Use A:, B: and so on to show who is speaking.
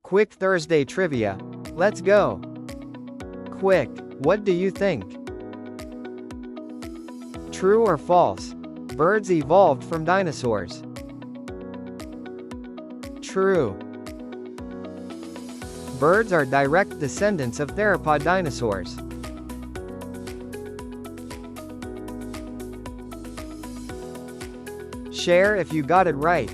A: Quick Thursday trivia. Let's go. Quick, what do you think? True or false? Birds evolved from dinosaurs. True. Birds are direct descendants of theropod dinosaurs. Share if you got it right.